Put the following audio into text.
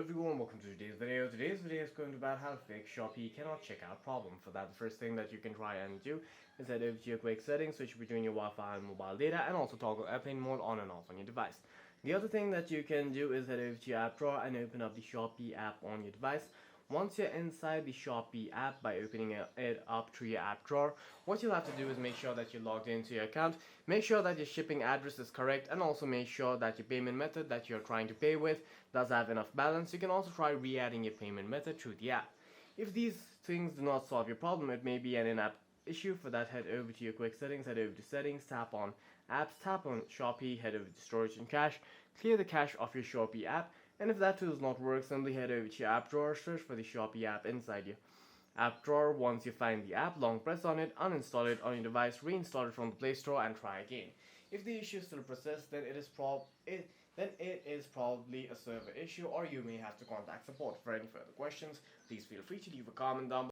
everyone, welcome to today's video. Today's video is going to be about how to fix Shopee cannot check out problem. For that, the first thing that you can try and do is head over to your quick settings, switch between your Wi-Fi and mobile data, and also toggle airplane mode on and off on your device. The other thing that you can do is head over to your app drawer and open up the Shopee app on your device. Once you're inside the Shopee app, by opening it up through your app drawer, what you'll have to do is make sure that you're logged into your account, make sure that your shipping address is correct, and also make sure that your payment method that you're trying to pay with does have enough balance. You can also try re-adding your payment method through the app. If these things do not solve your problem, it may be an in-app issue. For that, head over to your quick settings, head over to settings, tap on apps, tap on Shopee, head over to storage and cache, clear the cache of your Shopee app, and if that too does not work, simply head over to your app drawer, search for the Shopee app inside your app drawer. Once you find the app, long press on it, uninstall it on your device, reinstall it from the Play Store, and try again. If the issue still persists, then it is probably a server issue, or you may have to contact support. For any further questions, please feel free to leave a comment down below.